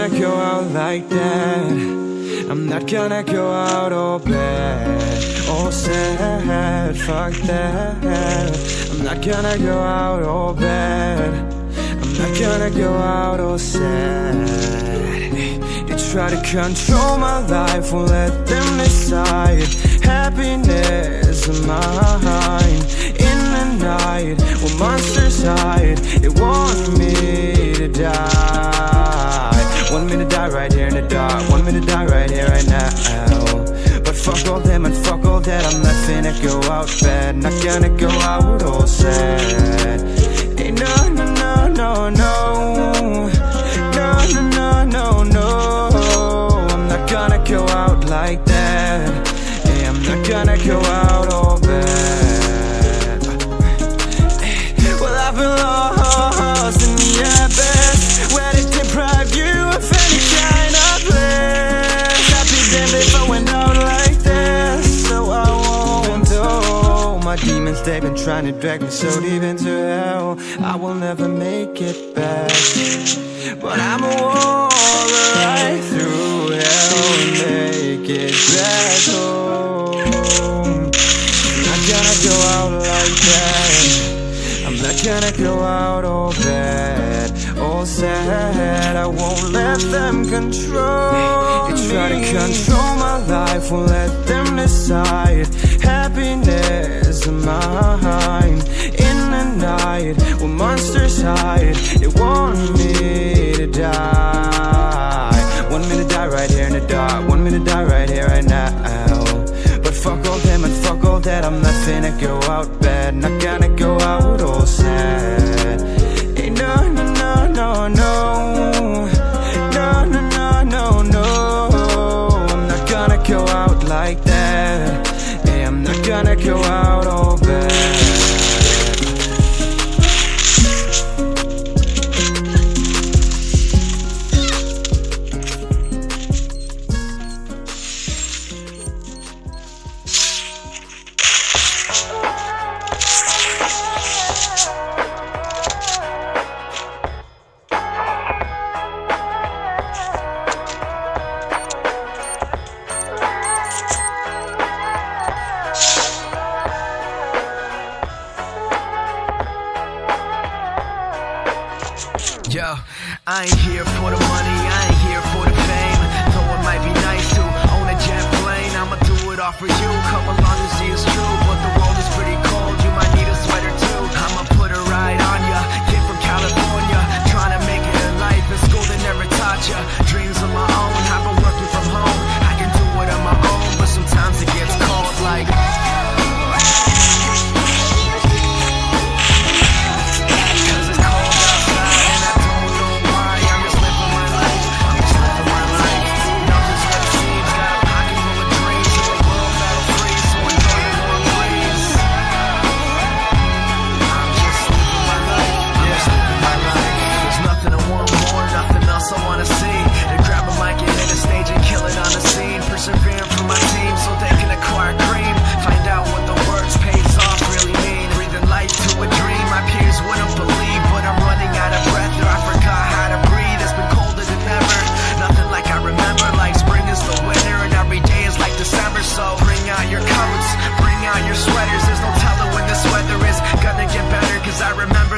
gonna go out like that. I'm not gonna go out all bad, all sad, fuck that. I'm not gonna go out all bad. I'm not gonna go out all sad. They try to control my life, won't let them decide. Happiness of mine. In the night, when monsters hide, they want me to die. Want me to die right here in the dark. Want me to die right here, right now. But fuck all them and fuck all that. I'm not finna go out bad. Not gonna go out all sad. Hey, no, no, no, no, no. No, no, no, no, no. I'm not gonna go out like that. Hey, I'm not gonna go out all bad. Well, I've been lost in the abyss, where they deprive you of any kind of bliss. I'd be damned if I went out like this, so I won't do. My demons, they've been trying to drag me so deep into hell, I will never make it back. But I'm a walker right through hell and make it back home. I'm not gonna go out like that. I'm not gonna go out all bad, all sad. I won't let them control me. They try to control my life, won't let them decide. Happiness of mine. In the night, when monsters hide, they want me to die. Want me to die right here in the dark. Want me to die right here, right now. But fuck all them and fuck all that. I'm not finna go out bad. Not gonna go out all sad. Hey, no, no, no, no, no. No, no, no, no, no. I'm not gonna go out like that. Hey, I'm not gonna go out all bad. Yo, I ain't here for the money, I ain't here for the fame. Though it might be nice to own a jet plane, I'ma do it all for you, come along and see it's true. But the world is pretty cold, you might need a sweater too. I'ma put a ride on ya, kid from California, trying to make it in life. In school they never taught ya, dreams of my own, I've been working from home. I can do it on my own, but sometimes it gets cold like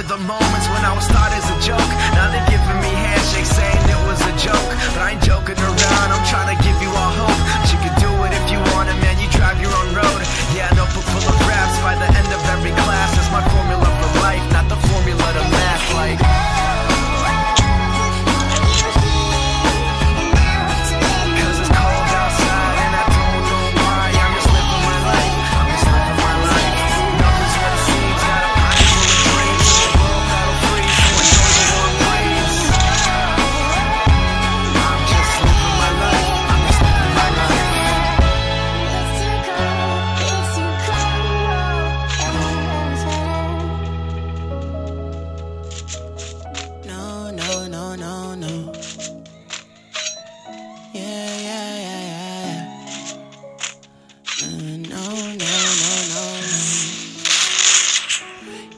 the moments when I was thought as a joke. Now they're giving me handshakes saying it was a joke. But I ain't joking around, I'm trying to give you all hope. But you can do it if you want it, man, you drive your own road. Yeah, a notebook full of raps by the end of every class. That's my formula for life, not the formula to math like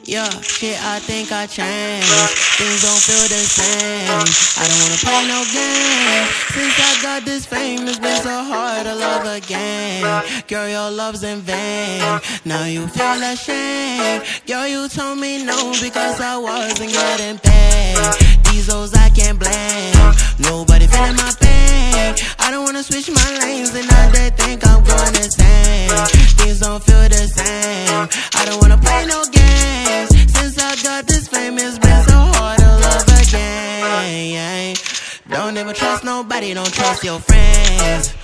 Yeah, shit, I think I changed. things don't feel the same. I don't wanna play no games. Since I got this fame, it's been so hard to love again. Girl, your love's in vain. Now you feel ashamed. Girl, you told me no because I wasn't getting paid. These hoes I can't blame. Nobody feeling my pain. I don't wanna switch my lanes and now they think I'm going insane. Things don't feel the same. I don't wanna play no games. Since I got this fame, it's been so hard to love again. Don't ever trust nobody, don't trust your friends.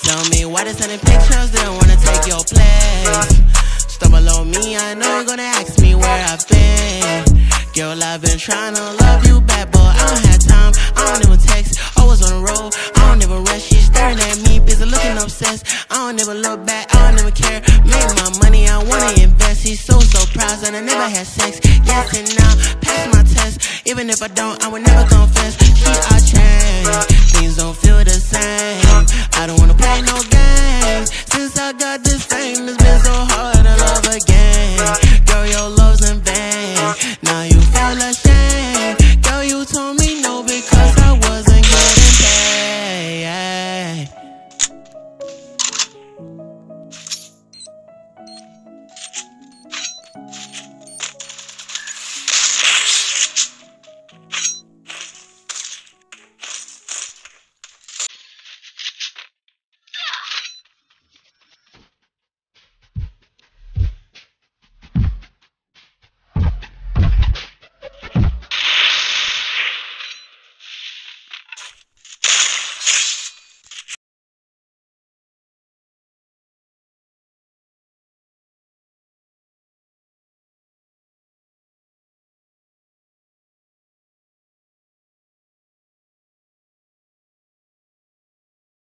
Tell me why they sending pictures, they don't wanna take your place. Stumble on me, I know you're gonna ask me where I've been. Girl, I've been trying to love you back, but I don't have time, I don't even text. Always on the road, I don't even rest. She's staring at me, busy looking obsessed. I don't ever look back, I don't ever care. Make my money, I wanna invest. He's so proud that I never had sex. Yes and now, pass my test. Even if I don't, I would never confess. She I change, things don't feel the same. I don't wanna play no games. Since I got this fame, it's been so hard to love again. Girl, your love